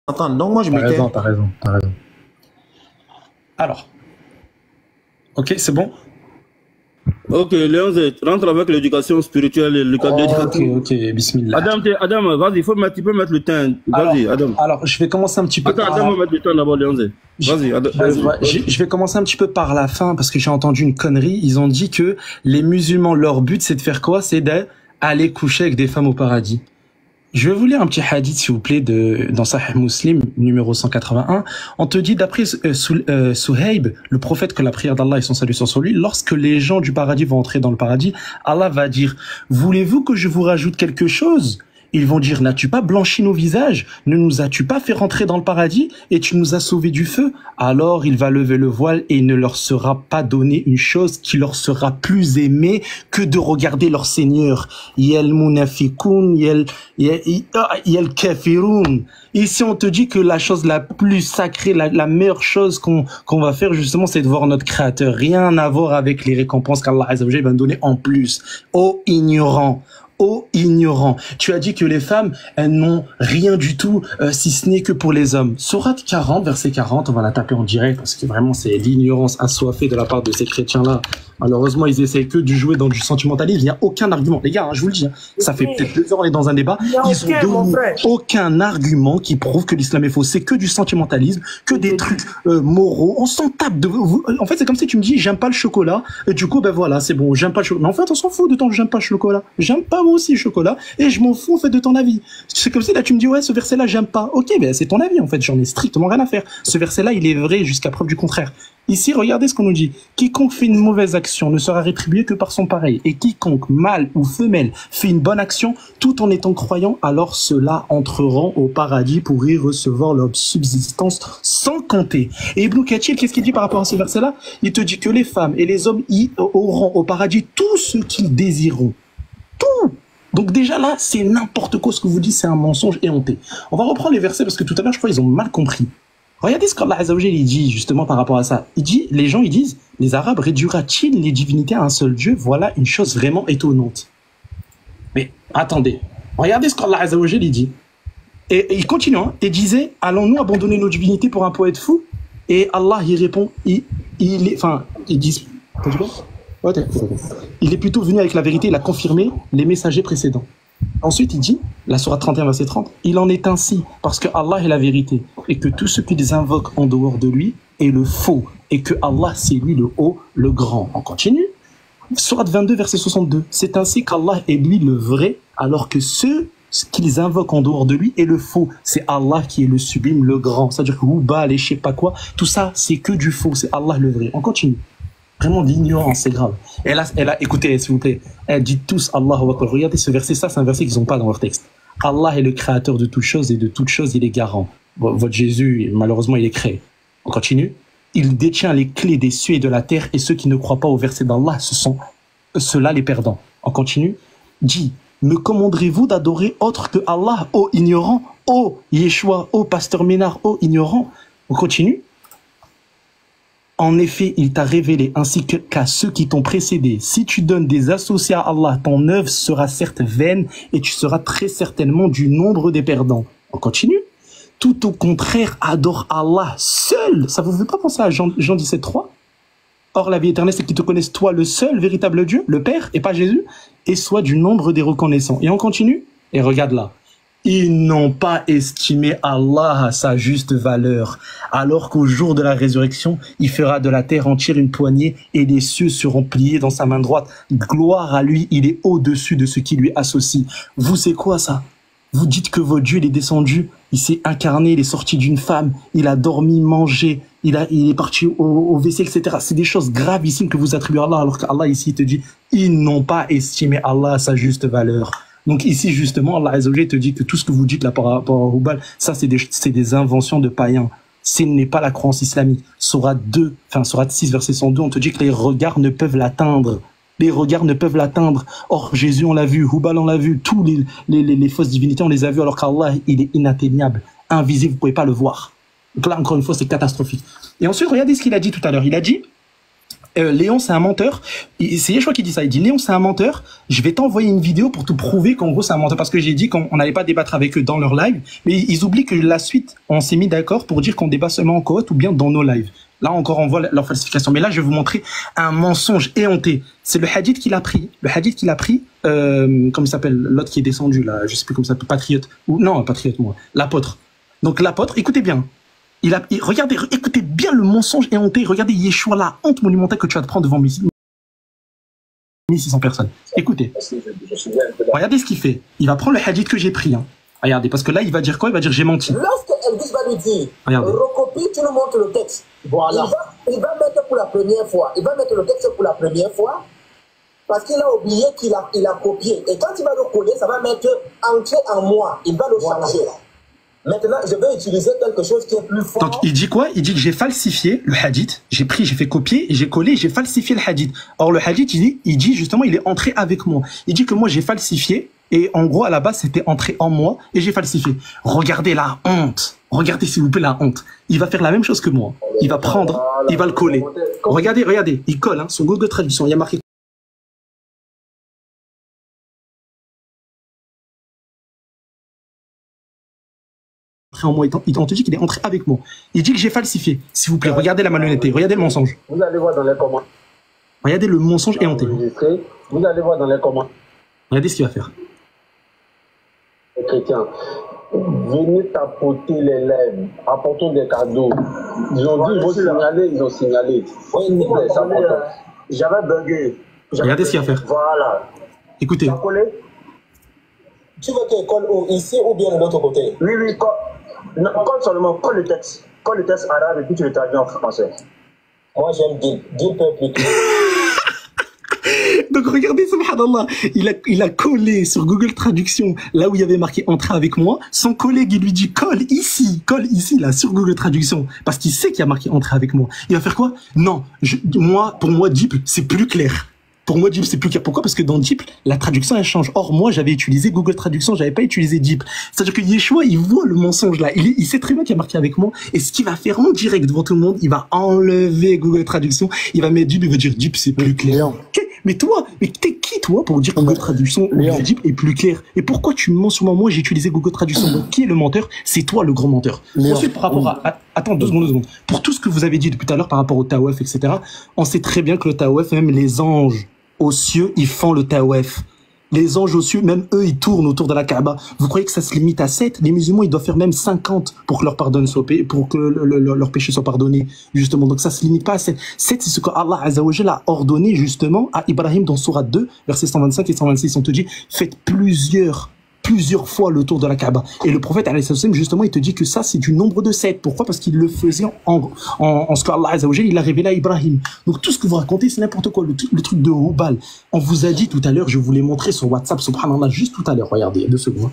entendre. Donc moi je T'as me tais. raison, t'as raison, t'as raison. Alors, ok, c'est bon? Ok, Léon, rentre avec l'éducation spirituelle et le cadre d'éducation. Ok, bismillah. Adam, vas-y, tu peux mettre le temps. Vas-y, Adam. Alors, je vais commencer un petit peu Attends, Adam va mettre le temps d'abord, Léon. Vas-y, Adam. Je vais commencer un petit peu par la fin parce que j'ai entendu une connerie. Ils ont dit que les musulmans, leur but, c'est de faire quoi? C'est d'aller coucher avec des femmes au paradis. Je vais vous lire un petit hadith, s'il vous plaît, dans Sahih Muslim, numéro 181. On te dit, d'après Suhaib, le prophète, que la prière d'Allah et son salut sont sur lui, lorsque les gens du paradis vont entrer dans le paradis, Allah va dire, voulez-vous que je vous rajoute quelque chose? Ils vont dire, n'as-tu pas blanchi nos visages? Ne nous as-tu pas fait rentrer dans le paradis et tu nous as sauvés du feu? Alors il va lever le voile et il ne leur sera pas donné une chose qui leur sera plus aimée que de regarder leur Seigneur. Yel munafiqun, yel kafirun. Ici on te dit que la chose la plus sacrée, la meilleure chose qu'on va faire justement, c'est de voir notre Créateur. Rien à voir avec les récompenses qu'Allah Azza wa Jalla va nous donner en plus. Ô ignorant! Ô ignorant, tu as dit que les femmes, elles n'ont rien du tout, si ce n'est que pour les hommes. Sourate 40, verset 40, on va la taper en direct, parce que vraiment c'est l'ignorance assoiffée de la part de ces chrétiens-là. Malheureusement, ils essayent que de jouer dans du sentimentalisme, il n'y a aucun argument. Les gars, hein, je vous le dis, hein, ça fait peut-être 2 heures on est dans un débat, ils ont donné aucun argument qui prouve que l'islam est faux. C'est que du sentimentalisme, que des trucs moraux, on s'en tape de vous. En fait, c'est comme si tu me dis, j'aime pas le chocolat, et du coup, ben voilà, c'est bon, j'aime pas le chocolat. Mais en fait, on s'en fout de ton j'aime pas le chocolat. J'aime pas moi aussi le chocolat, et je m'en fous en fait de ton avis. C'est comme si là tu me dis, ouais, ce verset-là, j'aime pas. Ok, ben c'est ton avis en fait, j'en ai strictement rien à faire. Ce verset-là, il est vrai jusqu'à preuve du contraire. Ici, regardez ce qu'on nous dit. Quiconque fait une mauvaise action ne sera rétribué que par son pareil. Et quiconque, mâle ou femelle, fait une bonne action, tout en étant croyant, alors ceux-là entreront au paradis pour y recevoir leur subsistance sans compter. Et Ibn Kathir, qu'est-ce qu'il dit par rapport à ce verset-là? Il te dit que les femmes et les hommes y auront au paradis tout ce qu'ils désireront. Tout! Donc déjà là, c'est n'importe quoi ce que vous dites, c'est un mensonge éhonté. On va reprendre les versets parce que tout à l'heure, je crois qu'ils ont mal compris. Regardez ce qu'Allah Azza wa Jalla dit justement par rapport à ça. Il dit, les gens ils disent, les Arabes réduira-t-il les divinités à un seul Dieu? Voilà une chose vraiment étonnante. Mais attendez, regardez ce qu'Allah Azza wa Jalla dit. Et il continue, hein, et disait, allons-nous abandonner nos divinités pour un poète fou? Et Allah y répond, ils disent, il est plutôt venu avec la vérité, il a confirmé les messagers précédents. Ensuite, il dit, la sourate 31, verset 30, il en est ainsi, parce que Allah est la vérité, et que tout ce qu'ils invoquent en dehors de lui est le faux, et que Allah, c'est lui le haut, le grand. On continue. Sourate 22, verset 62, c'est ainsi qu'Allah est lui le vrai, alors que ce qu'ils invoquent en dehors de lui est le faux. C'est Allah qui est le sublime, le grand. C'est-à-dire que Ouba, les je sais pas quoi, tout ça, c'est que du faux, c'est Allah le vrai. On continue. Vraiment d'ignorance, c'est grave. Elle a, écoutez, s'il vous plaît, elle dit tous Allahu Akbar. Regardez ce verset, ça c'est un verset qu'ils n'ont pas dans leur texte. Allah est le créateur de toutes choses et de toutes choses il est garant. Votre Jésus, malheureusement, il est créé. On continue. Il détient les clés des cieux et de la terre et ceux qui ne croient pas au verset d'Allah, ce sont ceux-là les perdants. On continue. Dit, me commanderez-vous d'adorer autre que Allah, ô ignorant, ô Yeshua, ô pasteur Ménard, ô ignorant? On continue. En effet, il t'a révélé ainsi qu'à ceux qui t'ont précédé. Si tu donnes des associés à Allah, ton œuvre sera certes vaine et tu seras très certainement du nombre des perdants. On continue. Tout au contraire, adore Allah seul. Ça vous fait pas penser à Jean 17,3? Or, la vie éternelle, c'est qu'ils te connaissent toi, le seul véritable Dieu, le Père, et pas Jésus, et soit du nombre des reconnaissants. Et on continue. Et regarde là. Ils n'ont pas estimé Allah à sa juste valeur, alors qu'au jour de la résurrection, il fera de la terre entière une poignée et les cieux seront pliés dans sa main droite. Gloire à lui, il est au-dessus de ce qui lui associe. Vous, c'est quoi ça? Vous dites que votre Dieu, il est descendu, il s'est incarné, il est sorti d'une femme, il a dormi, mangé, il est parti au WC, etc. C'est des choses gravissimes que vous attribuez à Allah, alors qu'Allah ici, il te dit, ils n'ont pas estimé Allah à sa juste valeur. Donc ici, justement, Allah Azza wa Jalla te dit que tout ce que vous dites là par rapport à Hubal, ça c'est des inventions de païens. Ce n'est pas la croyance islamique. Sourate 6, verset 102, on te dit que les regards ne peuvent l'atteindre. Les regards ne peuvent l'atteindre. Or, Jésus, on l'a vu, Hubal, on l'a vu, tous les fausses divinités, on les a vus, alors qu'Allah, il est inatteignable, invisible, vous pouvez pas le voir. Donc là, encore une fois, c'est catastrophique. Et ensuite, regardez ce qu'il a dit tout à l'heure. Il a dit, Léon, c'est un menteur. C'est Yeshua qui dit ça. Il dit, Léon, c'est un menteur. Je vais t'envoyer une vidéo pour te prouver qu'en gros, c'est un menteur. Parce que j'ai dit qu'on n'allait pas débattre avec eux dans leur live. Mais ils oublient que la suite, on s'est mis d'accord pour dire qu'on débat seulement en cohorte ou bien dans nos lives. Là encore, on voit leur falsification. Mais là, je vais vous montrer un mensonge éhonté. C'est le hadith qu'il a pris. Le hadith qu'il a pris, comment il s'appelle, l'autre qui est descendu, là, je sais plus comment ça s'appelle, Patriote. Ou, non, Patriote, moi. L'apôtre. Donc, l'apôtre, écoutez bien. Regardez, écoutez bien le mensonge éhonté. Regardez Yeshua, la honte monumentale que tu vas te prendre devant 1600 personnes. Écoutez. Regardez ce qu'il fait. Il va prendre le hadith que j'ai pris. Hein. Regardez, parce que là, il va dire quoi? Il va dire j'ai menti. Lorsque Elvis va lui dire, recopie, tu nous montres le texte. Voilà. Il va mettre pour la première fois. Il va mettre le texte pour la première fois. Parce qu'il a oublié qu'il a copié. Et quand il va le coller, ça va mettre entré en moi. Il va le changer. Maintenant, je vais utiliser quelque chose qui est plus fort. Donc, il dit quoi? Il dit que j'ai falsifié le hadith. J'ai fait copier, et j'ai collé, j'ai falsifié le hadith. Or, le hadith, il dit justement, il est entré avec moi. Il dit que moi, j'ai falsifié. Et en gros, à la base, c'était entré en moi et j'ai falsifié. Regardez la honte. Regardez, s'il vous plaît, la honte. Il va faire la même chose que moi. Il va prendre, il va le coller. Regardez. Il colle, hein, sur Google Traduction. Il y a marqué en moi. Il te dit qu'il est entré avec moi. Il dit que j'ai falsifié. S'il vous plaît, regardez la malhonnêteté. Regardez le mensonge. Vous allez voir dans les commentaires. Regardez le mensonge éhonté. Vous allez voir dans les commentaires. Regardez ce qu'il va faire. Les chrétiens, venez tapoter les lèvres, apportons des cadeaux. Ils ont dit, ils ont signalé. Oui, j'avais bugué. Regardez ce qu'il va faire. Voilà. Écoutez. Tu veux qu'il colle ici ou bien de l'autre côté? Oui, colle seulement, colle le texte. Colle le texte arabe et puis tu le traduis en français. Moi j'aime dire peuple. Donc regardez, subhanallah, il a collé sur Google Traduction, là où il y avait marqué entrer avec moi. Son collègue, il lui dit colle ici, là, sur Google Traduction, parce qu'il sait qu'il y a marqué entrer avec moi. Il va faire quoi? Non, pour moi, DeepL, c'est plus clair. Pour moi, DeepL, c'est plus clair. Pourquoi? Parce que dans DeepL, la traduction, elle change. Or, moi, j'avais utilisé Google Traduction, j'avais pas utilisé DeepL. C'est-à-dire que Yeshua, il voit le mensonge là. Il sait très bien qu'il y a marqué avec moi. Et ce qu'il va faire en direct devant tout le monde, il va enlever Google Traduction. Il va mettre DeepL, il va dire DeepL, c'est plus clair. Okay. Mais t'es qui, toi, pour dire que Google Traduction DeepL est plus clair? Et pourquoi tu me mens sur moi? J'ai utilisé Google Traduction. Donc, qui est le menteur? C'est toi, le grand menteur. Ensuite, par rapport à, attends, deux secondes. Pour tout ce que vous avez dit depuis tout à l'heure par rapport au Tawaf, etc., on sait très bien que le Tawaf, même les anges aux cieux, ils font le tawaf. Les anges aux cieux, même eux, ils tournent autour de la Kaaba. Vous croyez que ça se limite à 7? Les musulmans, ils doivent faire même 50 pour que leur leur péché soit pardonné, justement. Donc ça se limite pas à 7. 7, c'est ce que Allah Azza wa Jalla a ordonné, justement, à Ibrahim dans Sourate 2, versets 125 et 126. On te dit, faites plusieurs fois le tour de la Kaaba. Et le prophète, justement, il te dit que ça, c'est du nombre de 7. Pourquoi? Parce qu'il le faisait en ce qu'Allah Azza wa Jalla, il a révélé à Ibrahim. Donc, tout ce que vous racontez, c'est n'importe quoi. Le truc de Hubal. On vous a dit tout à l'heure, je vous l'ai montré sur WhatsApp, subhanallah, juste tout à l'heure. Regardez, 2 secondes.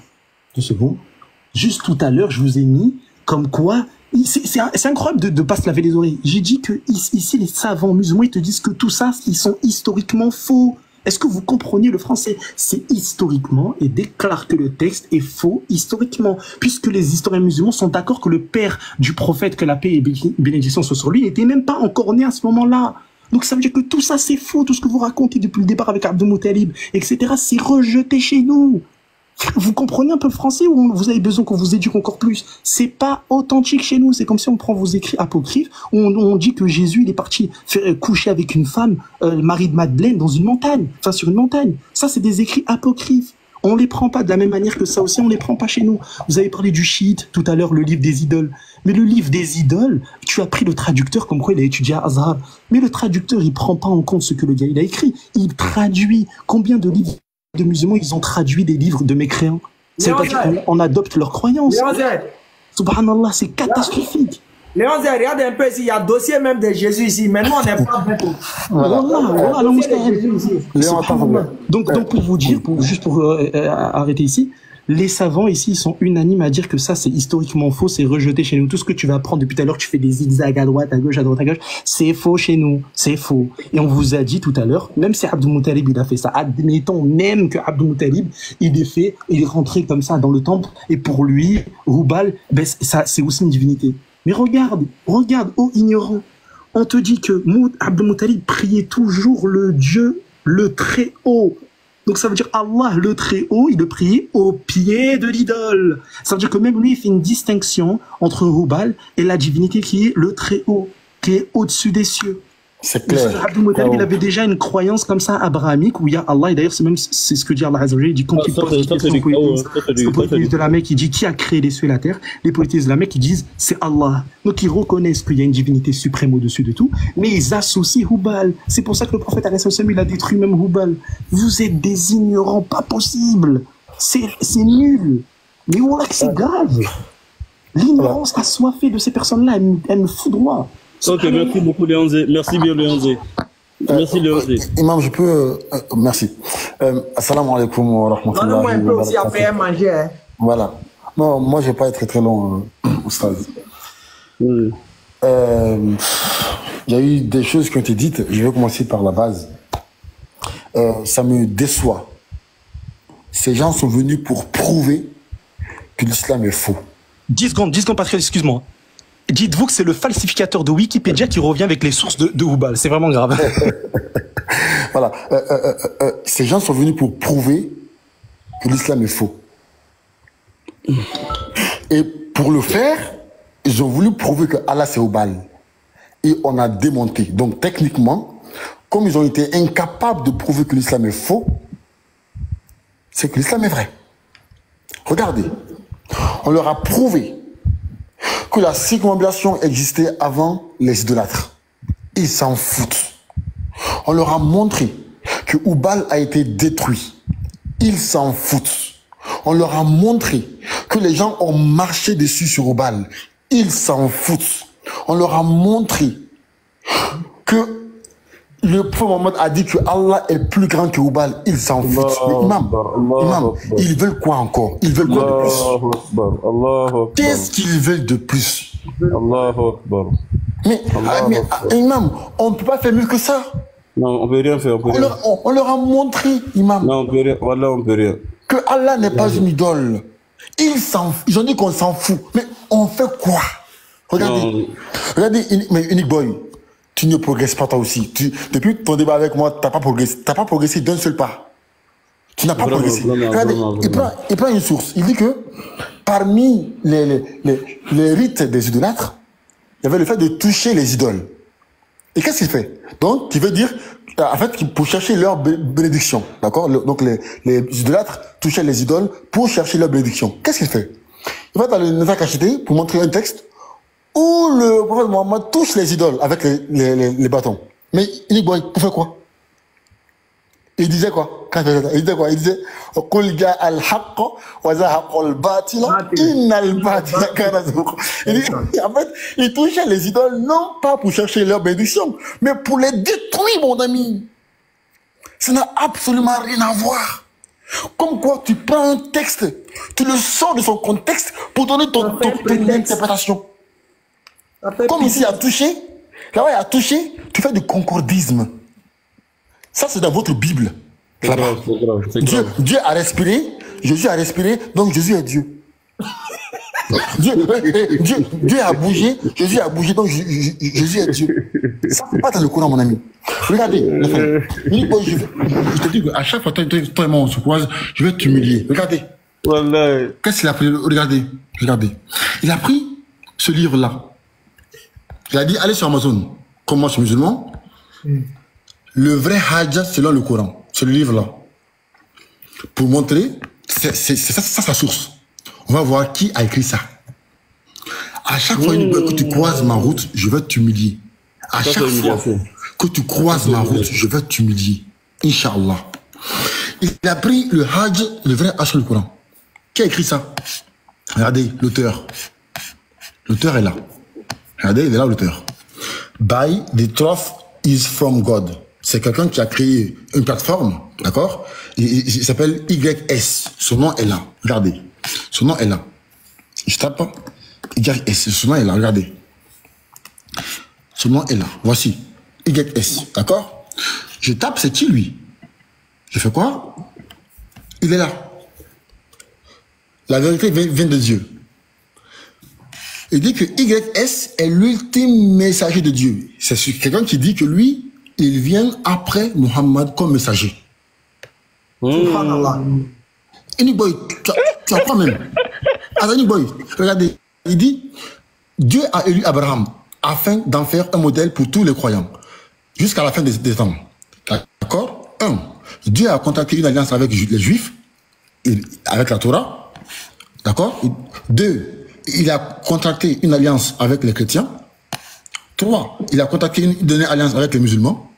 Juste tout à l'heure, je vous ai mis comme quoi, c'est incroyable de pas se laver les oreilles. J'ai dit que ici, les savants musulmans, ils te disent que tout ça, ils sont historiquement faux. Est-ce que vous comprenez le français? C'est historiquement et déclare que le texte est faux historiquement, puisque les historiens musulmans sont d'accord que le père du prophète, que la paix et bénédiction soient sur lui, n'était même pas encore né à ce moment-là. Donc ça veut dire que tout ça c'est faux, tout ce que vous racontez depuis le départ avec Abdul Muttalib, etc. c'est rejeté chez nous. Vous comprenez un peu le français ou vous avez besoin qu'on vous éduque encore plus? C'est pas authentique chez nous. C'est comme si on prend vos écrits apocryphes où on dit que Jésus il est parti coucher avec une femme, Marie de Madeleine, dans une montagne, enfin sur une montagne. Ça c'est des écrits apocryphes. On les prend pas de la même manière que ça aussi. On les prend pas chez nous. Vous avez parlé du chiite tout à l'heure, le livre des idoles. Mais le livre des idoles, tu as pris le traducteur comme quoi il a étudié à Azhar. Mais le traducteur il prend pas en compte ce que le gars il a écrit. Il traduit. Combien de livres de musulmans, ils ont traduit des livres de mécréants. C'est-à-dire qu'on adopte leurs croyances. Subhanallah, c'est catastrophique. Léon Zé, regarde un peu ici, il y a dossier même de Jésus ici, mais nous on n'est pas bête. Donc pour vous dire, juste pour arrêter ici, les savants ici sont unanimes à dire que ça c'est historiquement faux, c'est rejeté chez nous. Tout ce que tu vas apprendre depuis tout à l'heure, tu fais des zigzags à droite, à gauche, c'est faux chez nous, c'est faux. Et on vous a dit tout à l'heure, même si Abdul Muttalib il a fait ça, admettons même que Abdul Muttalib il est rentré comme ça dans le temple et pour lui, Hubal, ben ça c'est aussi une divinité. Mais regarde, ô ignorant, On te dit que Abdul Muttalib priait toujours le Dieu, le Très-Haut. Donc ça veut dire Allah, le Très-Haut, il le priait au pied de l'idole. Ça veut dire que même lui, il fait une distinction entre Hubal et la divinité qui est le Très-Haut, qui est au-dessus des cieux. C'est clair. Abdul Muttalib, il avait déjà une croyance comme ça abrahamique où il y a Allah, et d'ailleurs c'est ce que dit Allah Azza wa Jalla, il dit quand il pose des questions aux polythéistes de la Mecque, il dit qui a créé les cieux et la terre. Les polythéistes de la Mecque, ils disent c'est Allah. Donc ils reconnaissent qu'il y a une divinité suprême au-dessus de tout, mais ils associent Hubal. C'est pour ça que le prophète il a détruit même Hubal. Vous êtes des ignorants, pas possible. C'est nul. Mais voilà que c'est grave. L'ignorance assoiffée de ces personnes-là, elle me foudroie. Ok, merci beaucoup Léonzé. Merci bien Léonzé. Merci Léonzé. Imam, je peux... merci. Assalamu alaikum wa rahmatullahi wa barakatuh. Donne-moi un peu aussi après manger. Hein. Voilà. Non, moi, je ne vais pas être très long, Oustaz. Oui. Il y a eu des choses qui ont été dites. Je vais commencer par la base. Ça me déçoit. Ces gens sont venus pour prouver que l'islam est faux. 10 secondes, Patrick, excuse-moi. Dites-vous que c'est le falsificateur de Wikipédia qui revient avec les sources de Hubal. C'est vraiment grave. Voilà. Ces gens sont venus pour prouver que l'islam est faux. Et pour le faire, ils ont voulu prouver que Allah c'est Hubal. Et on a démonté. Donc techniquement, comme ils ont été incapables de prouver que l'islam est faux, c'est que l'islam est vrai. Regardez. On leur a prouvé que la circumambulation existait avant les idolâtres. Ils s'en foutent. On leur a montré que Hubal a été détruit. Ils s'en foutent. On leur a montré que les gens ont marché dessus sur Hubal. Ils s'en foutent. On leur a montré que le prophète Mohammed a dit que Allah est plus grand que Hubal. Ils s'en foutent. Imam, ils veulent quoi encore? Ils veulent quoi de plus? Qu'est-ce qu'ils veulent de plus? Mais Imam, on ne peut pas faire mieux que ça. Non, on ne peut rien faire. On leur a montré, Imam, non, on peut rien. Voilà, on peut rien. Que Allah n'est pas une idole. Ils ont dit qu'on s'en fout. Mais on fait quoi? Regardez, mais Unique Boy, tu ne progresses pas toi aussi. Depuis ton débat avec moi, tu n'as pas progressé. Tu n'as pas progressé d'un seul pas. Tu n'as pas progressé. Regardez, il prend une source. Il dit que parmi les rites des idolâtres, il y avait le fait de toucher les idoles. Et qu'est-ce qu'il fait? Donc, il veut dire, en fait, pour chercher leur bénédiction. D'accord? Donc, les idolâtres touchaient les idoles pour chercher leur bénédiction. Qu'est-ce qu'il fait? Il va dans le Nefak Acheté pour montrer un texte où le prophète Mohammed touche les idoles avec les bâtons. Mais il dit, pour faire quoi? Il disait quoi? Il disait quoi? Il disait, en fait, il touchait les idoles non pas pour chercher leur bénédiction, mais pour les détruire, mon ami. Ça n'a absolument rien à voir. Comme quoi, tu prends un texte, tu le sors de son contexte pour donner ton interprétation. Comme ici, à toucher, là-bas, à toucher, tu fais du concordisme. Ça, c'est dans votre Bible. Dieu a respiré, Jésus a respiré, donc Jésus est Dieu. Dieu a bougé, Jésus a bougé, donc Jésus est Dieu. Ça, c'est pas dans le Coran, mon ami. Regardez, je te dis qu'à chaque fois, toi et moi, on se croise, je vais t'humilier. Regardez. Qu'est-ce qu'il a pris? Regardez. Il a pris ce livre-là. Il a dit, allez sur Amazon. Comme moi, je suis musulman. Le vrai Hajj selon le Coran. C'est le livre-là. Pour montrer, c'est ça sa source. On va voir qui a écrit ça. À chaque fois que tu croises ma route, je vais t'humilier. À chaque fois que tu croises ma route, je vais t'humilier. Inch'Allah. Il a pris le Hajj, le vrai Hajj sur le Coran. Qui a écrit ça? Regardez, l'auteur. L'auteur est là. Regardez, il est là, l'auteur. By the truth is from God. C'est quelqu'un qui a créé une plateforme, d'accord? Il s'appelle YS. Son nom est là. Regardez. Son nom est là. Je tape YS. Son nom est là. Regardez. Son nom est là. Voici. YS. D'accord? Je tape, c'est qui lui? Je fais quoi? Il est là. La vérité vient de Dieu. Il dit que YS est l'ultime messager de Dieu. c'est quelqu'un qui dit que lui, il vient après Mohammed comme messager. Subhanallah. Boy, tu as quoi même? Azani Boy, regardez, il dit Dieu a élu Abraham afin d'en faire un modèle pour tous les croyants jusqu'à la fin des temps. D'accord? 1. Dieu a contracté une alliance avec les Juifs, avec la Torah. D'accord? 2. Il a contracté une alliance avec les chrétiens. 3. Il a contracté une alliance avec les musulmans.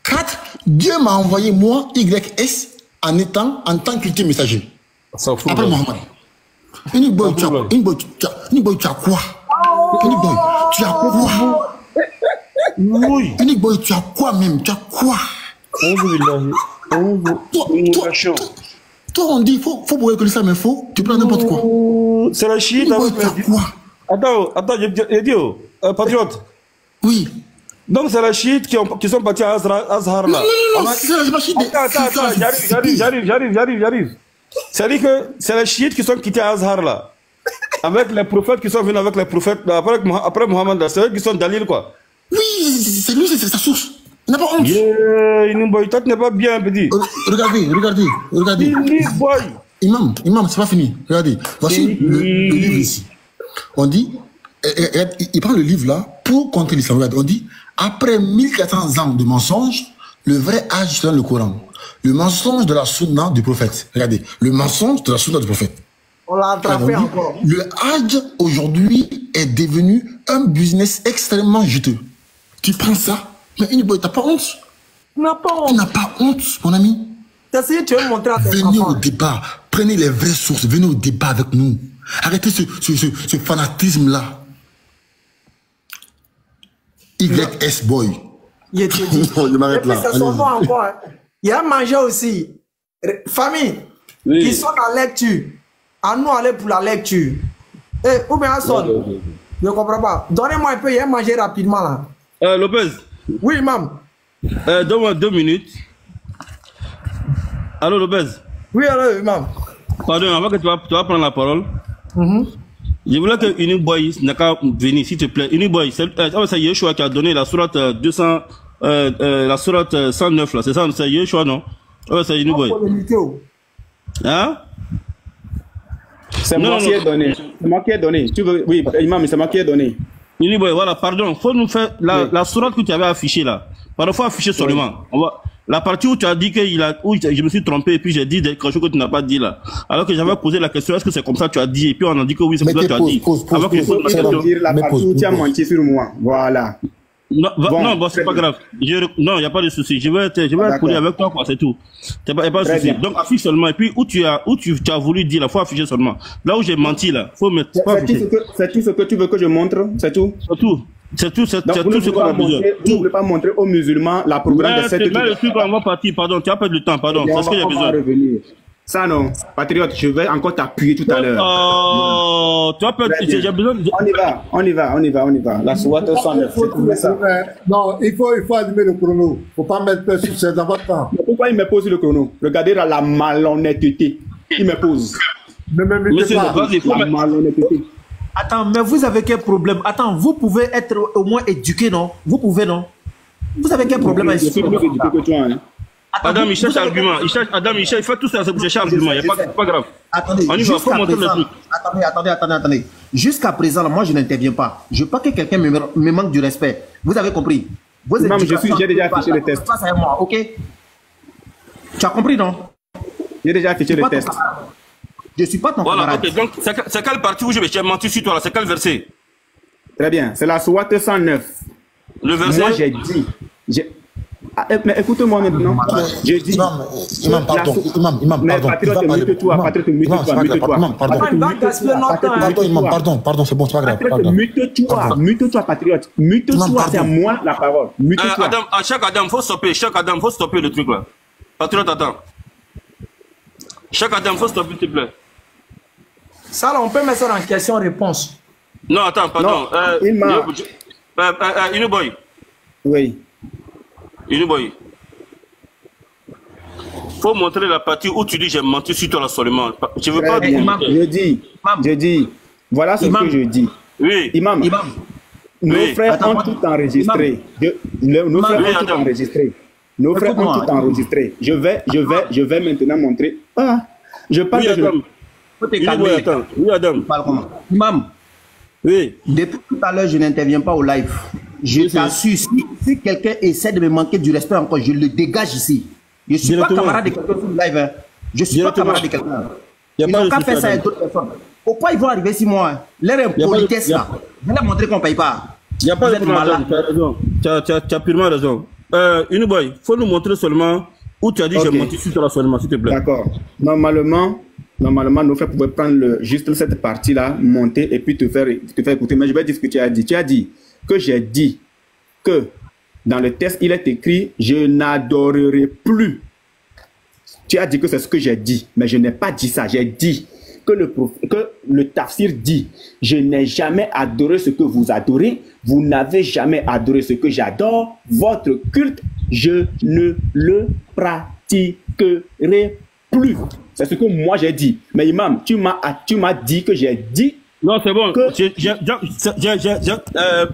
4. Dieu m'a envoyé moi, YS, en tant qu'ultime messager. Après Mohammed. Boy, tu as quoi? Boy, tu as quoi? Oui. Boy, tu as quoi même? Tu as quoi? Toi, on dit, faut pour reconnaître ça, mais faux. Tu prends n'importe quoi. C'est la chiite. Boy, tu as quoi? Attends, j'ai dit, patriote. Oui. Donc c'est la chiite qui sont partis à Azhar là. Non, c'est la chiite. Attends, j'arrive. C'est-à-dire que c'est les chiites qui sont quittés à Azhar là. Avec les prophètes qui sont venus avec les prophètes après Mohammed, c'est eux qui sont Dalil quoi. Oui, c'est lui, c'est sa source. Il n'a pas honte. Toi tu n'es pas bien petit. Regardez. Imam, c'est pas fini. Regardez, voici le livre ici. On dit, il prend le livre là pour contrer l'islam. Regardez, on dit, après 1400 ans de mensonges, le vrai âge c'est dans le Coran. Le mensonge de la sunna du prophète. Regardez, le mensonge de la sunna du prophète. On l'a attrapé encore. Le Hajj aujourd'hui est devenu un business extrêmement juteux. Tu prends ça, mais t'as pas honte? Tu n'as pas honte. Tu n'as pas honte, mon ami. Tu veux montrer à tes enfants. Venez au débat, prenez les vraies sources, venez au débat avec nous. Arrêtez ce fanatisme-là. YS Boy. Je m'arrête là. C'est son nom encore. Il y a mangé aussi. Famille, ils sont en lecture. À nous aller pour la lecture. Où bien Hassan? Je ne comprends pas. Donnez-moi un peu, il y a mangé rapidement là. Lopez. Oui, maman. Donne-moi 2 minutes. Allô, Lopez. Oui, allô, maman. Pardon, avant que tu vas prendre la parole. Je voulais que Uniboy n'a qu'à venir, s'il te plaît. Uniboy, c'est Yeshua qui a donné la sourate 200, la sourate 109 là. C'est ça, c'est Yeshua, non? C'est Uniboy. Hein? C'est moi qui ai donné. C'est moi qui ai donné. Tu veux, oui, Imam, c'est moi qui ai donné. Uniboy, voilà, pardon. Faut nous faire la sourate que tu avais affichée là. Parfois afficher seulement. La partie où tu as dit où je me suis trompé et puis j'ai dit quelque chose que tu n'as pas dit là. Alors que j'avais posé la question, est-ce que c'est comme ça que tu as dit? Et puis on a dit que oui, c'est comme ça que tu as dit. Alors que je pose la question. La partie où tu as menti sur moi. Voilà. Non, bon, c'est pas grave. Non, il n'y a pas de souci. Je vais courir avec toi, quoi, c'est tout. Il n'y a pas de souci. Donc, affiche seulement. Et puis, où tu as voulu dire, il faut afficher seulement. Là où j'ai menti, là, faut mettre. C'est tout ce que tu veux que je montre? C'est tout? C'est tout ce qu'on a besoin. Vous ne voulez pas montrer aux musulmans la programme de cette... Mais le truc, on va partir, pardon, tu as pas de temps, pardon. C'est ce que j'ai besoin. Ça non, patriote, je vais encore t'appuyer tout à l'heure. Oh, tu as peur, j'ai besoin de... On y va. La sourate 109, c'est ça. Non, il faut allumer le chrono. Il ne faut pas mettre peur sur dans votre temps. Pourquoi il me pose le chrono? Regardez la malhonnêteté. Il me pose. Ne me mettez pas. La malhonnêteté. Attends, mais vous avez quel problème? Attends, vous pouvez être au moins éduqué, non? Vous pouvez, non? Vous avez quel problème à je suis plus éduqué que toi, hein? Adam, il cherche argument. Il fait tout ça pour chercher argument. Il n'y a pas grave. Attendez, attendez. Jusqu'à présent, moi, je n'interviens pas. Je veux pas que quelqu'un me manque du respect. Vous avez compris? J'ai déjà affiché le test. Face à moi, ok? Tu as compris, non? J'ai déjà affiché le test. Je suis pas ton camarade. Voilà, ok. Donc, c'est quelle partie où j'ai menti sur toi là? C'est quel verset? Très bien. C'est la sourate 109. Le verset? Moi, j'ai dit... mais écoutez-moi maintenant. Je dis. Imam, pardon. Pardon, c'est bon, c'est pas grave. Mute-toi, patriote. Mute-toi, c'est à moi la parole. Chaque Adam, faut stopper le truc là. Patriote, attends. Chaque Adam, faut stopper, s'il te plaît. Ça, là, on peut mettre ça en question-réponse. Non, attends, pardon. Uniboy. Oui. Uniboy. Faut montrer la partie où tu dis j'ai menti sur toi là seulement. Je veux pas dire. Je dis. Voilà ce que je dis. Oui. Imam. Nos frères ont tout enregistré. Nos frères ont tout enregistré. Nos frères ont tout enregistré. Je vais maintenant montrer. Ah, je parle de... Oui, Adam. Parle comment? Imam. Oui. Depuis tout à l'heure, je n'interviens pas au live. Je t'assure, si quelqu'un essaie de me manquer du respect encore, je le dégage ici. Je ne suis pas camarade de quelqu'un sur le live. Hein. Je ne suis pas camarade de quelqu'un. Ils n'ont qu'à faire ça avec d'autres personnes. Pourquoi ils vont arriver si moi, leur impolitesse là, je vais leur montrer qu'on ne paye pas. Il n'y a pas de problème, tu as raison. Tu as purement raison. Unuboy, il faut nous montrer seulement où tu as dit j'ai menti sur toi seulement, s'il te plaît. D'accord. Normalement, nos frères pouvaient prendre juste cette partie-là, monter et puis te faire écouter. Mais je vais dire ce que tu as dit. Tu as dit que j'ai dit que dans le texte, il est écrit « Je n'adorerai plus ». Tu as dit que c'est ce que j'ai dit, mais je n'ai pas dit ça. J'ai dit que le tafsir dit « Je n'ai jamais adoré ce que vous adorez, vous n'avez jamais adoré ce que j'adore, votre culte, je ne le pratiquerai plus ». C'est ce que moi j'ai dit. Mais imam, tu m'as dit que j'ai dit. Non, c'est bon.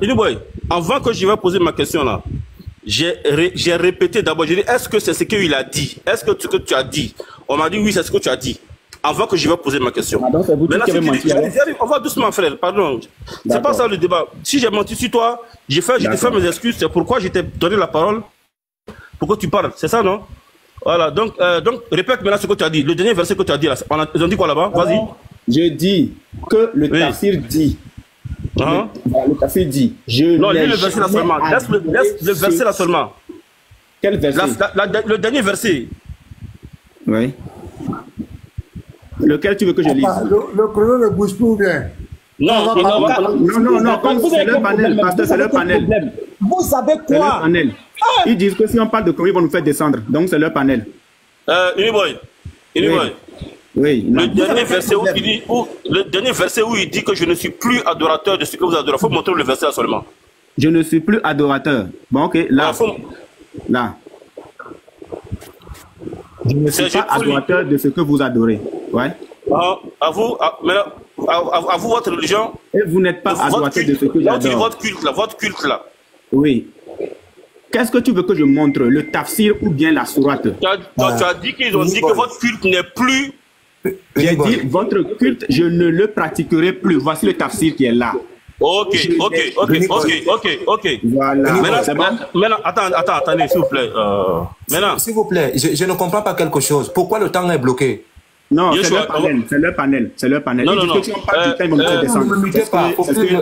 Unuboy, avant que je vais poser ma question là, j'ai répété d'abord, j'ai dit, est-ce que c'est ce qu'il a dit? Est-ce que ce que tu as dit? On m'a dit oui, c'est ce que tu as dit. Avant que je vais poser ma question. Ah, donc c'est vous qui avez menti. On va doucement, frère, pardon. C'est pas ça le débat. Si j'ai menti sur toi, j'ai fait mes excuses, c'est pourquoi je t'ai donné la parole. Pourquoi tu parles? C'est ça, non? Voilà, donc répète maintenant ce que tu as dit. Le dernier verset que tu as dit là, ils ont dit quoi là-bas? Vas-y. Je dis que le tafsir dit. Le tafsir dit. Non, lis le verset là seulement. Laisse le verset là seulement. Quel verset? Le dernier verset. Oui. Lequel tu veux que je lise? Le chrono ne bouge plus ou bien? Non, c'est le panel, pasteur, c'est le panel. Vous savez quoi? C'est le panel. Ils disent que si on parle de chrono, ils vont nous faire descendre. Donc c'est leur panel. Unuboy. Oui. Le dernier verset où il dit que je ne suis plus adorateur de ce que vous adorez. Il faut montrer le verset là seulement. Je ne suis plus adorateur. Bon, ok, là. Là. Je ne suis pas adorateur de ce que vous adorez. Ouais. À vous votre religion. Et vous n'êtes pas adorateur de ce que j'adore. Votre culte là. Oui. Qu'est-ce que tu veux que je montre? Le tafsir ou bien la sourate? Tu as dit qu'ils ont dit que votre culte n'est plus... J'ai dit, votre culte, je ne le pratiquerai plus. Voici le tafsir qui est là. Ok. Voilà. Maintenant, attendez, s'il vous plaît. Maintenant. S'il vous plaît, je ne comprends pas quelque chose. Pourquoi le temps est bloqué? Non, c'est leur panel. Non. Si on parle du temps, ils vont me faire descendre.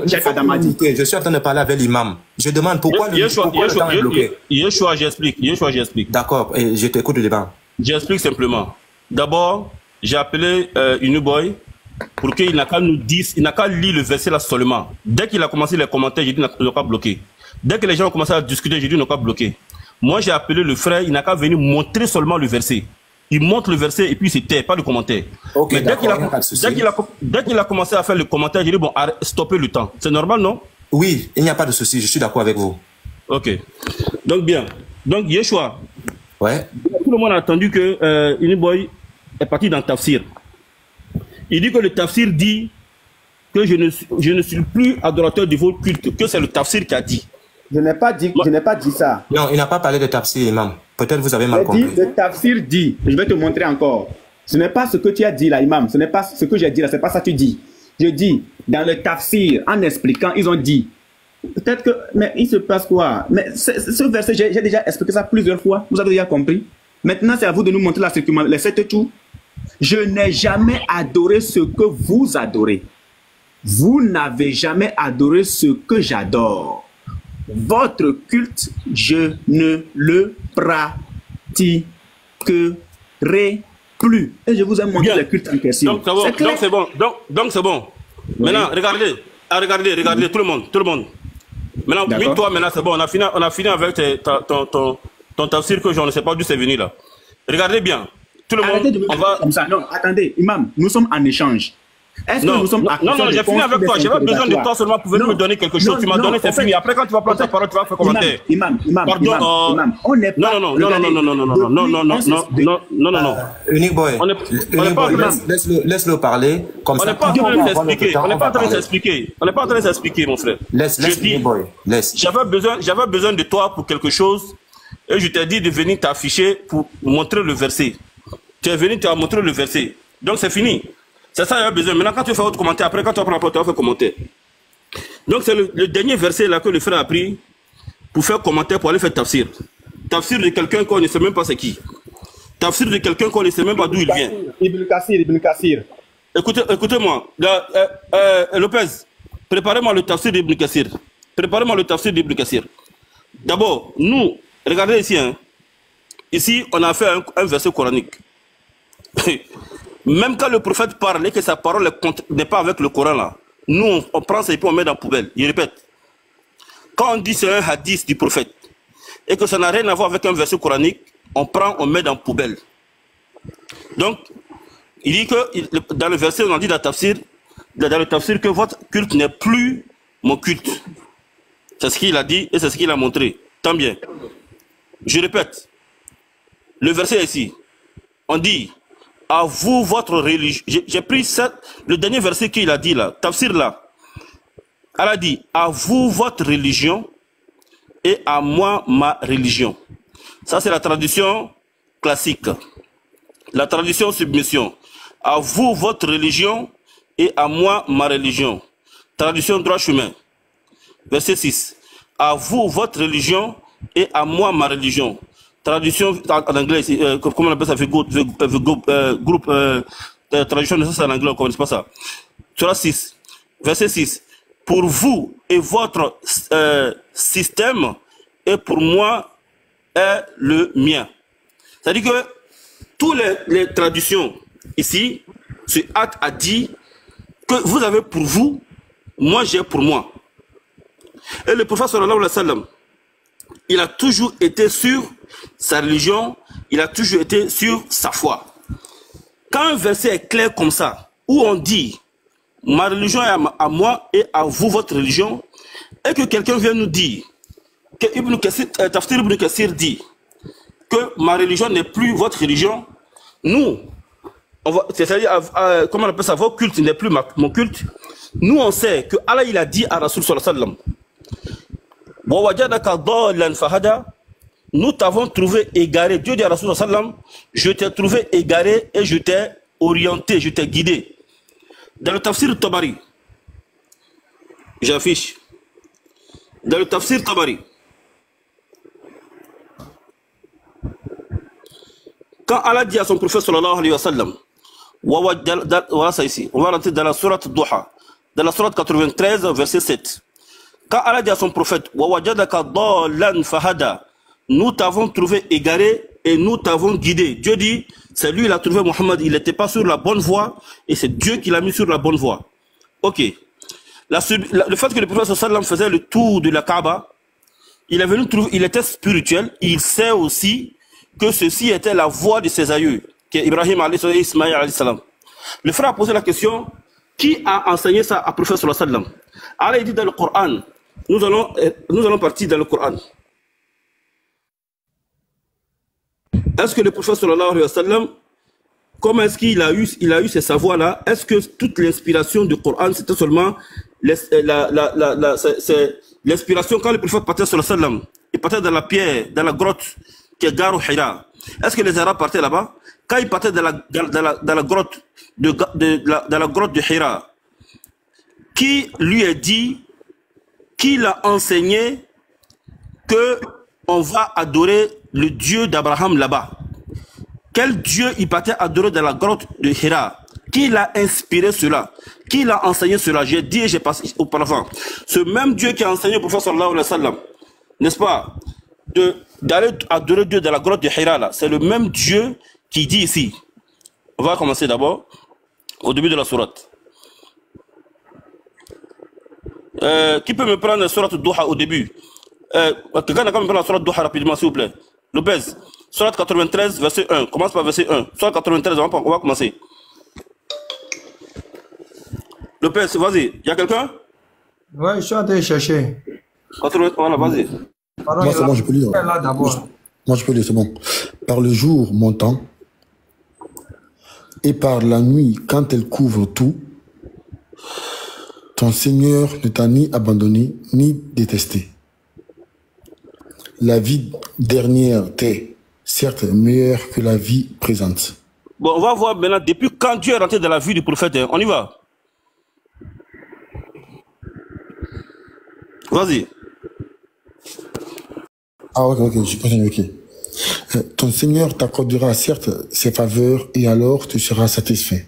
Je suis en train de parler avec l'imam. Je demande pourquoi le temps est bloqué. Yeshua, j'explique. D'accord, et je t'écoute le débat. J'explique simplement. D'abord, j'ai appelé Unuboy pour qu'il n'a qu'à nous dire, il n'a qu'à lire le verset là seulement. Dès qu'il a commencé les commentaires, j'ai dit qu'il n'a qu'à bloquer. Dès que les gens ont commencé à discuter, j'ai dit qu'il n'a qu'à bloquer. Moi, j'ai appelé le frère, il n'a qu'à venir montrer seulement le verset. Il montre le verset et puis il se tait, pas le commentaire. Okay, mais dès qu'il a commencé à faire le commentaire, j'ai dit bon, stoppez le temps. C'est normal, non? Oui, il n'y a pas de souci, je suis d'accord avec vous. Ok. Donc bien. Donc Yeshua. Ouais. Tout le monde a entendu que Unuboy est parti dans le tafsir. Il dit que le tafsir dit que je ne suis plus adorateur de vos cultes, que c'est le tafsir qui a dit. Je n'ai pas dit ça. Non, il n'a pas parlé de tafsir, imam. Peut-être vous avez mal compris. Le tafsir dit, je vais te montrer encore. Ce n'est pas ce que tu as dit là, imam. Ce n'est pas ce que j'ai dit là, c'est pas ça que tu dis. Je dis, dans le tafsir, en expliquant, ils ont dit, peut-être que, mais il se passe quoi? Mais ce verset, j'ai déjà expliqué ça plusieurs fois. Vous avez déjà compris. Maintenant, c'est à vous de nous montrer la circumstance. Laissez tout. Je n'ai jamais adoré ce que vous adorez. Vous n'avez jamais adoré ce que j'adore. Votre culte, je ne le pratiquerai plus. Et je vous ai montré le culte en question. Donc c'est bon. Donc c'est bon. Oui. Maintenant, regardez, tout le monde. Maintenant, toi, maintenant c'est bon. On a fini avec ton tafsir que je ne sais pas d'où c'est venu là. Regardez bien. Tout le monde. Comme ça. Non, attendez, imam, nous sommes en échange. Est-ce que nous sommes non, j'ai fini avec toi. J'avais besoin de toi seulement pour venir me donner quelque chose. Tu m'as donné, c'est fini. Après, quand tu vas prendre ta parole, tu vas faire commentaire. Imam, on n'est pas... Non. Unique boy. Laisse-le parler. Comme ça, on n'est pas en train de s'expliquer. On n'est pas en train de s'expliquer, mon frère. Laisse, Unique boy. Laisse. J'avais besoin de toi pour quelque chose. Et je t'ai dit de venir t'afficher pour montrer le verset. Tu es venu, tu as montré le verset. Donc c'est fini. C'est ça, il y a besoin. Maintenant, quand tu fais autre commentaire, après, quand tu vas prendre la parole, tu vas faire commentaire. Donc, c'est le dernier verset là que le frère a pris pour faire commentaire, pour aller faire tafsir. Tafsir de quelqu'un qu'on ne sait même pas c'est qui. Tafsir de quelqu'un qu'on ne sait même pas d'où il vient. Ibn Kassir. Écoutez-moi. Lopez, préparez-moi le tafsir d'Ibn Kassir. Préparez-moi le tafsir d'Ibn Kassir. D'abord, nous, regardez ici. Ici, on a fait un verset coranique. Même quand le prophète parle et que sa parole n'est pas avec le Coran là, nous on prend ça et puis on met dans la poubelle. Il répète. Quand on dit c'est un hadith du prophète et que ça n'a rien à voir avec un verset coranique, on prend, on met dans la poubelle. Donc, il dit que dans le verset, on a dit dans le tafsir que votre culte n'est plus mon culte. C'est ce qu'il a dit et c'est ce qu'il a montré. Tant bien. Je répète. Le verset est ici. On dit à vous votre religion. J'ai pris le dernier verset qu'il a dit là, tafsir là. Elle a dit à vous votre religion et à moi ma religion. Ça c'est la traduction classique. La traduction submission. À vous votre religion et à moi ma religion. Traduction droit chemin. Verset 6. À vous votre religion et à moi ma religion. Traduction en anglais, comment on appelle ça, groupe, traduction de ça en anglais, on ne connaît pas ça. Surah 6, verset 6. Pour vous et votre système, et pour moi est le mien. C'est-à-dire que toutes les traductions ici, ce acte a dit que vous avez pour vous, moi j'ai pour moi. Et le prophète sallallahu alayhi wa sallam, il a toujours été sur sa religion, il a toujours été sur sa foi. Quand un verset est clair comme ça, où on dit ma religion est à moi et à vous votre religion, et que quelqu'un vient nous dire que Tafsir Ibn Kassir dit que ma religion n'est plus votre religion, nous, c'est-à-dire, comment on appelle ça, votre culte n'est plus mon culte, nous on sait que Allah il a dit à Rasul sallallahu alayhi wa sallam, nous t'avons trouvé égaré. Dieu dit à Rasul sallam, je t'ai trouvé égaré et je t'ai orienté, je t'ai guidé. Dans le tafsir Tabari, j'affiche. Dans le tafsir Tabari, quand Allah dit à son prophète sallallahu alayhi wa sallam, voilà ça ici, on va rentrer dans la sourate Duha, dans la sourate 93, verset 7. Quand Allah dit à son prophète, nous t'avons trouvé égaré et nous t'avons guidé. Dieu dit, c'est lui, il a trouvé Mohammed, il n'était pas sur la bonne voie et c'est Dieu qui l'a mis sur la bonne voie. Ok. Le fait que le prophète sallam faisait le tour de la Kaaba, il est venu trouver, il était spirituel, il sait aussi que ceci était la voie de ses aïeux, qui est Ibrahim et Ismaïl alayhi salam. Le frère a posé la question, qui a enseigné ça à prophète sallam? Allah dit dans le Coran, nous allons partir dans le Coran. Est-ce que le prophète sallallahu alayhi wa sallam, comment est-ce qu'il a eu ces savoirs-là? Est-ce que toute l'inspiration du Coran, c'était seulement l'inspiration quand le prophète partait sallallahu alayhi wa sallam, il partait dans la pierre, dans la grotte qui est Garu Hira. Est-ce que les Arabes partaient là-bas? Quand ils partaient dans la grotte de Hira, qui lui a dit, qui l'a enseigné que on va adorer le Dieu d'Abraham là-bas? Quel Dieu il partait adorer dans la grotte de Hira? Qui l'a inspiré cela? Qui l'a enseigné cela? J'ai dit et j'ai passé auparavant. Ce même Dieu qui a enseigné au prophète sallallahu alayhi wa sallam, n'est-ce pas, d'aller adorer Dieu dans la grotte de Hira là, c'est le même Dieu qui dit ici. On va commencer d'abord au début de la sourate. Qui peut me prendre la sourate Duha au début? Quelqu'un n'a qu'à me prendre la sourate Duha rapidement, s'il vous plaît. Lopez, sourate 93, verset 1. Commence par verset 1. Sourate 93, on va commencer. Lopez, vas-y. Il y a quelqu'un? Ouais, je suis en train de chercher. Voilà, vas-y. Moi, c'est bon, je peux lire. Moi, je peux lire, c'est bon. Par le jour montant et par la nuit, quand elle couvre tout, ton Seigneur ne t'a ni abandonné, ni détesté. La vie dernière t'est, certes, meilleure que la vie présente. Bon, on va voir maintenant, depuis quand Dieu est rentré dans la vie du prophète, hein. On y va. Vas-y. Ah, ok, je continue, ok. Ton Seigneur t'accordera certes ses faveurs et alors tu seras satisfait.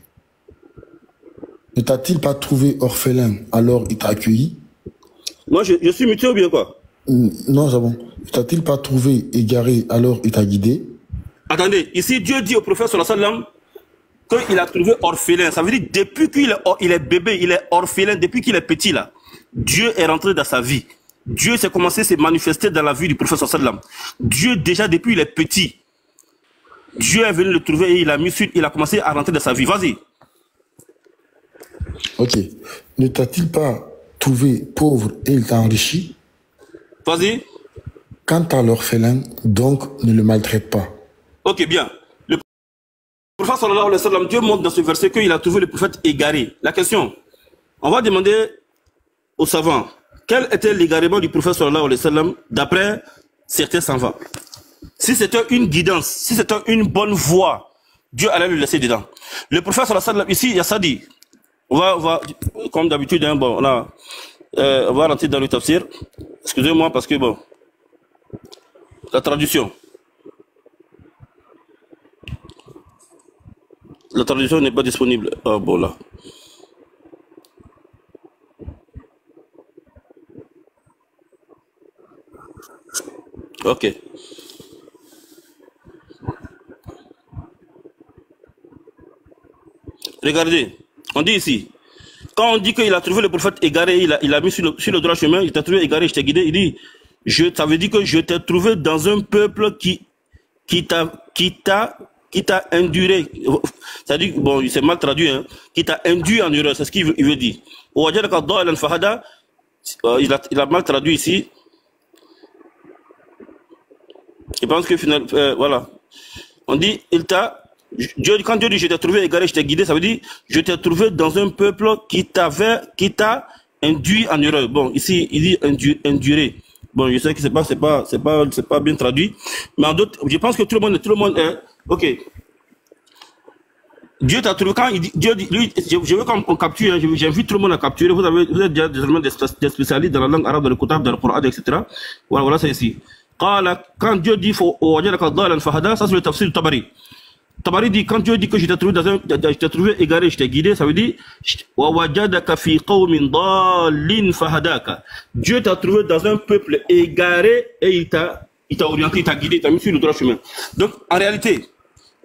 Ne t'a-t-il pas trouvé orphelin, alors il t'a accueilli? Moi, je suis muté ou bien quoi? Non, c'est bon. Ne t'a-t-il pas trouvé égaré, alors il t'a guidé? Attendez, ici Dieu dit au prophète sallallahu alayhi wa sallam qu'il a trouvé orphelin. Ça veut dire depuis qu'il est bébé, il est orphelin, depuis qu'il est petit là. Dieu est rentré dans sa vie. Dieu s'est commencé à se manifester dans la vie du prophète sallallahu alayhi wa sallam. Dieu déjà depuis il est petit, Dieu est venu le trouver et il a commencé à rentrer dans sa vie. Vas-y. Ok. Ne t'a-t-il pas trouvé pauvre et il t'a enrichi? Vas-y. Quant à l'orphelin, donc ne le maltraite pas. Ok, bien. Le prophète sallallahu alayhi wa sallam, Dieu montre dans ce verset qu'il a trouvé le prophète égaré. La question, on va demander aux savants, quel était l'égarement du prophète sallallahu alayhi wa sallam d'après certains savants? Si c'était une guidance, si c'était une bonne voie, Dieu allait le laisser dedans. Le prophète sallallahu alayhi wa sallam, ici, il y a ça dit. On va comme d'habitude, hein, bon, on va rentrer dans le tafsir. Excusez-moi parce que bon, la traduction. La traduction n'est pas disponible. Ah bon là. Ok. Regardez, on dit ici, quand on dit qu'il a trouvé le prophète égaré, il a mis sur le droit chemin, il t'a trouvé égaré, je t'ai guidé, il dit, ça veut dire que je t'ai trouvé dans un peuple qui t'a enduré. C'est-à-dire, bon, il s'est mal traduit, hein, qui t'a induit en erreur, c'est ce qu'il veut dire. Il a mal traduit ici. Je pense que finalement, voilà. On dit, quand Dieu dit je t'ai trouvé égaré, je t'ai guidé, ça veut dire je t'ai trouvé dans un peuple qui t'a induit en erreur. Bon, ici il dit enduré. Bon, je sais que c'est pas bien traduit, mais en d'autres, je pense que tout le monde est ok. Dieu t'a trouvé quand il dit, Dieu dit, lui, je veux qu'on capture, hein, j'invite tout le monde à capturer. Vous êtes déjà désormais des spécialistes dans la langue arabe, dans le Quran, dans le Coran, etc. Voilà, c'est ici. Quand Dieu dit ça c'est le tafsir du Tabari. Tabari dit, quand Dieu dit que je t'ai trouvé égaré, je t'ai guidé, ça veut dire Dieu t'a trouvé dans un peuple égaré et il t'a orienté, il t'a guidé, il t'a mis sur le droit chemin. Donc en réalité,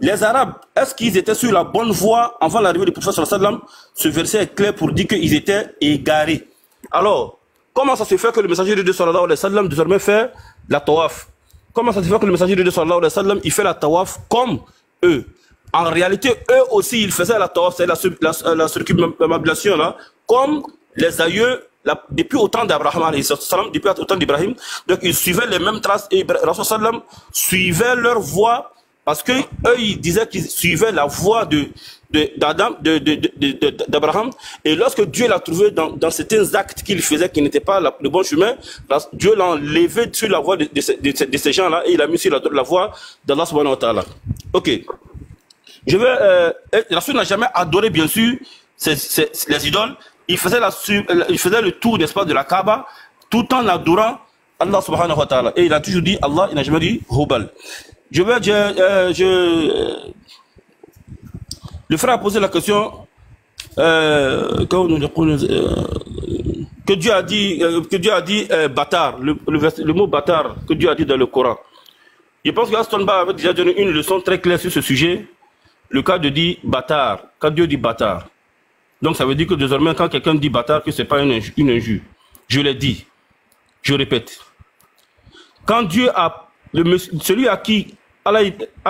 les Arabes, est-ce qu'ils étaient sur la bonne voie avant l'arrivée du prophète sallallahu alayhi wa sallam? Ce verset est clair pour dire qu'ils étaient égarés. Alors, comment ça se fait que le messager de Dieu sallallahu alayhi wa sallam désormais fait la tawaf? Comment ça se fait que le messager de Dieu sallallahu alayhi wa sallam il fait la tawaf comme eux? En réalité, eux aussi, ils faisaient la tawaf, c'est la circumambulation là, comme les aïeux, depuis au temps d'Abraham, depuis au temps d'Ibrahim. Donc, ils suivaient les mêmes traces et Rasul sallam suivait leur voie parce que eux, ils disaient qu'ils suivaient la voie d'Abraham. Et lorsque Dieu l'a trouvé dans certains actes qu'il faisait qui n'étaient pas le bon chemin, Dieu l'a enlevé sur la voie de ces gens-là et il l'a mis sur la voie d'Allah subhanahu wa ta'ala. Ok. Rasul n'a jamais adoré, bien sûr, les idoles. Il faisait le tour, n'est-ce pas, de la Kaaba, tout en adorant Allah subhanahu wa ta'ala. Et il a toujours dit Allah, il n'a jamais dit Hubal. Le frère a posé la question que Dieu a dit bâtard, le mot bâtard que Dieu a dit dans le Coran. Je pense qu'Astonba avait déjà donné une leçon très claire sur ce sujet. Le cas de dire bâtard, quand Dieu dit bâtard. Donc ça veut dire que désormais quand quelqu'un dit bâtard, que ce n'est pas une injure. Je l'ai dit, je répète. Quand Dieu a, celui à qui Allah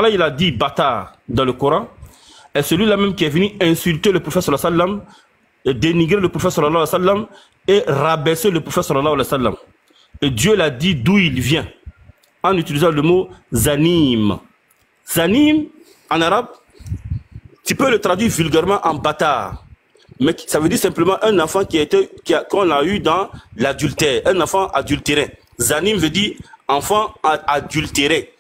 il a dit bâtard dans le Coran, est celui-là même qui est venu insulter le prophète sallallahu alayhi wa sallam dénigrer le prophète sallallahu alayhi wa sallam et rabaisser le prophète sallallahu alayhi wa sallam. Et Dieu l'a dit d'où il vient, en utilisant le mot zanim. Zanim, en arabe, tu peux le traduire vulgairement en bâtard. Mais ça veut dire simplement un enfant qu'on a eu dans l'adultère, un enfant adultéré. Zanim veut dire enfant adultéré.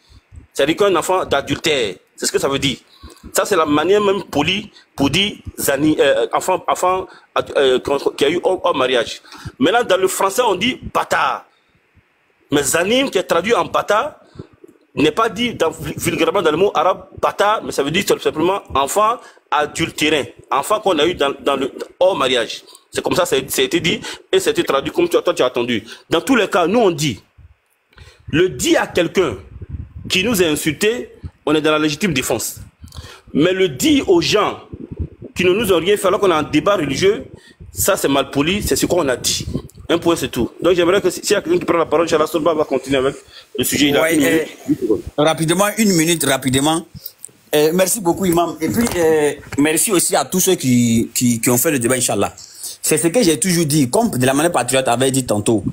C'est-à-dire qu'un enfant d'adultère. C'est ce que ça veut dire. Ça, c'est la manière même polie pour dire enfant qui a eu hors mariage. Maintenant, dans le français, on dit bâtard. Mais zanim, qui est traduit en bâtard, n'est pas dit vulgairement dans le mot arabe bâtard, mais ça veut dire simplement enfant adultéré. Enfant qu'on a eu dans le hors mariage. C'est comme ça, ça a été dit et c'était traduit comme toi tu as entendu. Dans tous les cas, nous on dit, le dit à quelqu'un qui nous a insultés, on est dans la légitime défense. Mais le dit aux gens qui ne nous ont rien fait alors qu'on a un débat religieux, ça c'est mal poli, c'est ce qu'on a dit. Un point c'est tout. Donc j'aimerais que s'il y a quelqu'un qui prend la parole, Inch'Allah Solba va continuer avec le sujet. Rapidement, une minute, rapidement. Merci beaucoup Imam. Et puis merci aussi à tous ceux qui ont fait le débat, Inch'Allah. C'est ce que j'ai toujours dit, comme de la manière patriote avait dit tantôt.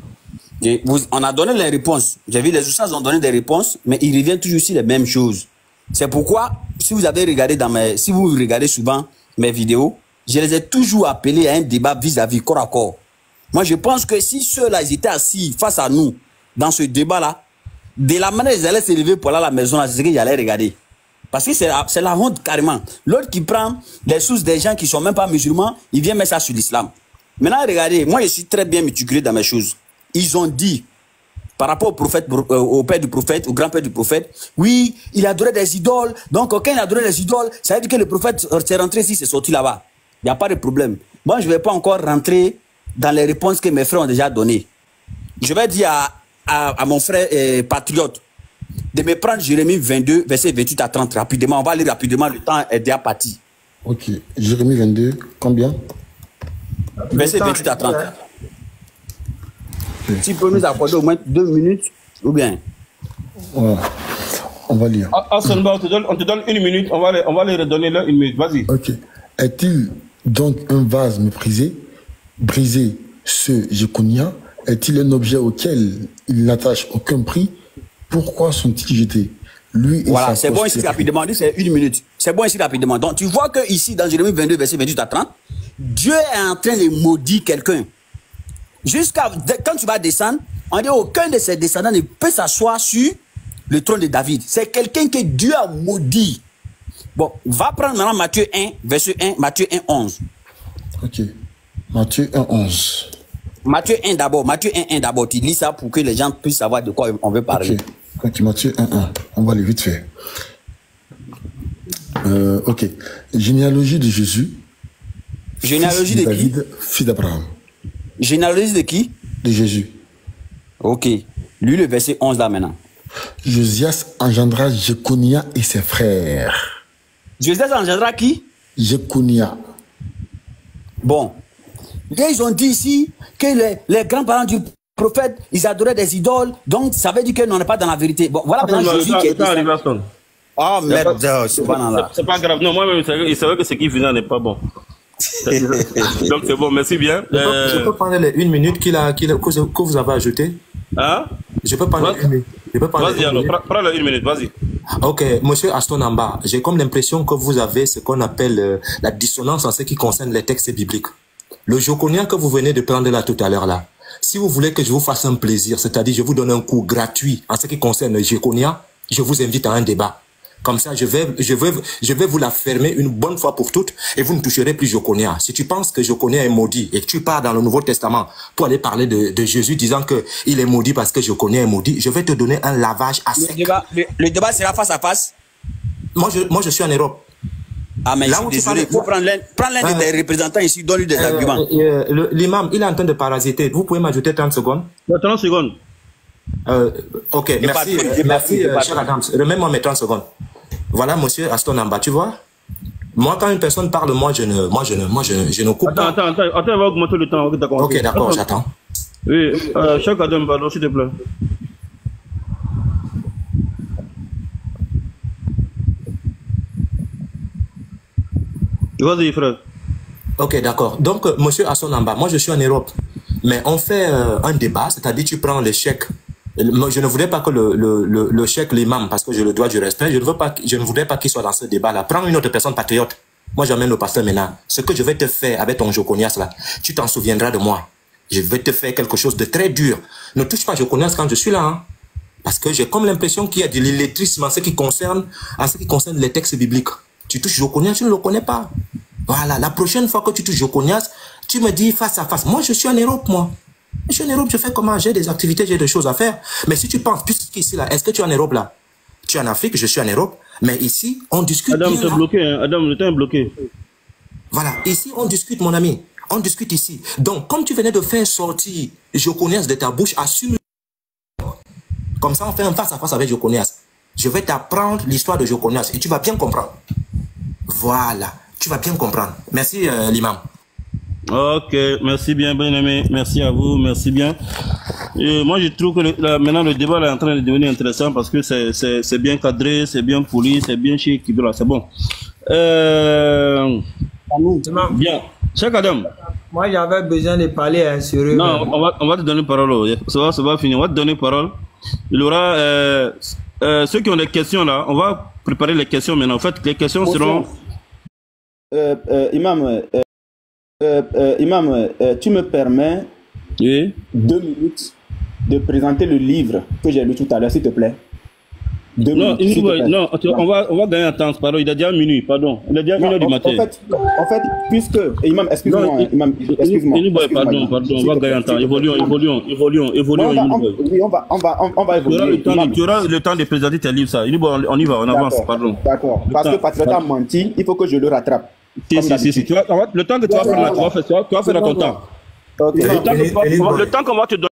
On a donné les réponses. J'ai vu les Oussas ont donné des réponses, mais ils reviennent toujours sur les mêmes choses. C'est pourquoi, si vous avez regardé si vous regardez souvent mes vidéos, je les ai toujours appelés à un débat vis-à-vis, corps à corps. Moi, je pense que si ceux-là, ils étaient assis face à nous, dans ce débat-là, de la manière ils allaient se lever pour aller à la maison, c'est ce que j'allais regarder. Parce que c'est la honte carrément. L'autre qui prend les sources des gens qui ne sont même pas musulmans, il vient mettre ça sur l'islam. Maintenant, regardez, moi, je suis très bien méticulé dans mes choses. Ils ont dit, par rapport au prophète, au père du prophète, au grand-père du prophète, oui, il adorait des idoles. Donc, quand il adorait des idoles, ça veut dire que le prophète s'est rentré ici, c'est sorti là-bas. Il n'y a pas de problème. Moi, je ne vais pas encore rentrer dans les réponses que mes frères ont déjà données. Je vais dire à mon frère patriote de me prendre Jérémie 22, verset 28 à 30 rapidement. On va lire rapidement, le temps est déjà parti. Ok. Jérémie 22, combien? Verset 28 à 30. Si tu peux nous accorder au moins 2 minutes, ou bien. Ouais. On va lire. On te donne 1 minute, on va les redonner là 1 minute, vas-y. Ok. Est-il donc un vase méprisé, brisé, ce Jéconia? Est-il un objet auquel il n'attache aucun prix? Pourquoi sont-ils jetés? Lui et voilà, c'est bon ici rapidement, c'est 1 minute. C'est bon ici rapidement. Donc tu vois que ici, dans Jérémie 22, verset 28 à 30, Dieu est en train de maudire quelqu'un. Quand tu vas descendre, on dit aucun de ses descendants ne peut s'asseoir sur le trône de David. C'est quelqu'un que Dieu a maudit. Bon, va prendre maintenant Matthieu 1, verset 1, Matthieu 1, 11. Ok. Matthieu 1, 11. Matthieu 1 d'abord. Matthieu 1, 1 d'abord. Tu lis ça pour que les gens puissent savoir de quoi on veut parler. Ok, Matthieu 1, 1. On va aller vite faire. Ok. Généalogie de Jésus. Généalogie de David, fils d'Abraham. Généalogie de qui? De Jésus. Ok. Lui, le verset 11 là maintenant. Josias engendra Jéconia et ses frères. Josias engendra qui? Jéconia. Bon. Ils ont dit ici que les grands-parents du prophète, ils adoraient des idoles, donc ça veut dire que nous n'est pas dans la vérité. Bon, voilà maintenant Jésus qui est dit. Oh merde, c'est pas grave. Non, moi-même, il savait que ce qui venait n'est pas bon. Donc c'est bon, merci bien. Je peux prendre les 1 minute que vous avez ajouté. Hein? Je peux prendre une minute. Vas-y alors, prends la 1 minute, vas-y. Ok, monsieur Aston Amba, j'ai comme l'impression que vous avez ce qu'on appelle la dissonance en ce qui concerne les textes bibliques. Le Jéconia que vous venez de prendre là tout à l'heure là, si vous voulez que je vous fasse un plaisir, c'est-à-dire je vous donne un cours gratuit en ce qui concerne le Jéconia, je vous invite à un débat. Comme ça, je vais vous la fermer une bonne fois pour toutes et vous ne toucherez plus Jéconia. Si tu penses que Jéconia est maudit et que tu pars dans le Nouveau Testament pour aller parler de Jésus disant que il est maudit parce que Jéconia est maudit, je vais te donner un lavage à sec. Le débat sera face à face? Moi, je suis en Europe. Ah, mais là, je suis désolé, il faut prendre l'un des représentants ici, donne-lui des arguments. L'imam, il est en train de parasiter. Vous pouvez m'ajouter 30 secondes? 30 secondes. Ok, merci, cher Adams. Remets-moi mes 30 secondes. Voilà, monsieur Aston Amba, tu vois? Moi, quand une personne parle, moi, je ne coupe pas. Attends, on va augmenter le temps. Ok, d'accord, j'attends. Oui, cher Adam, pardon, s'il te plaît. Vas-y, frère. Ok, d'accord. Donc, monsieur Hassan Amba, moi je suis en Europe, mais on fait un débat, c'est-à-dire tu prends le chèque. Je ne voulais pas que le chèque, l'imam, parce que je le dois du respect, je ne voudrais pas qu'il soit dans ce débat-là. Prends une autre personne patriote. Moi, j'amène le pasteur maintenant. Ce que je vais te faire avec ton Joconias là, tu t'en souviendras de moi. Je vais te faire quelque chose de très dur. Ne touche pas Joconias quand je suis là, hein. Parce que j'ai comme l'impression qu'il y a de l'illettrisme en ce qui concerne les textes bibliques. Tu touches Joconias, tu ne le connais pas. Voilà, la prochaine fois que tu touches Joconias, tu me dis face à face. Moi, je suis en Europe, moi. Je suis en Europe, je fais comment? J'ai des activités, j'ai des choses à faire. Mais si tu penses, puisqu'ici, là, est-ce que tu es en Europe, là? Tu es en Afrique, je suis en Europe. Mais ici, on discute. Adam, c'est bloqué, hein. Adam, le temps est bloqué. Voilà, ici, on discute, mon ami. On discute ici. Donc, comme tu venais de faire sortir Joconias de ta bouche, assume. Comme ça, on fait un face-à-face avec Joconias. Je vais t'apprendre l'histoire de Joconias et tu vas bien comprendre. Voilà, tu vas bien comprendre. Merci, l'imam. Ok, merci bien, bien aimé. Merci à vous, merci bien. Moi, je trouve que maintenant, le débat est en train de devenir intéressant parce que c'est bien cadré, c'est bien poli, c'est bien chez Kibra, c'est bon. Bien. Cheikh Adam. Moi, j'avais besoin de parler sur eux. Non, on va te donner parole. Ça va finir. On va te donner parole. Il y aura ceux qui ont des questions là. On va préparer les questions maintenant. En fait, les questions seront. Imam, tu me permets 2 minutes de présenter le livre que j'ai lu tout à l'heure, s'il te plaît. Non, on va gagner un temps, pardon. Il est déjà minuit, pardon. Il est déjà 1h du matin. En fait, puisque... Imam, excuse-moi. Pardon, on va gagner un temps. Évoluons. Oui, on va évoluer. Tu auras le temps de présenter tes livres, ça. On y va, on avance, pardon. D'accord, parce que Patriot a menti, il faut que je le rattrape. Si. Le temps que tu vas prendre là, tu vas faire ton temps. Le temps qu'on va te donner.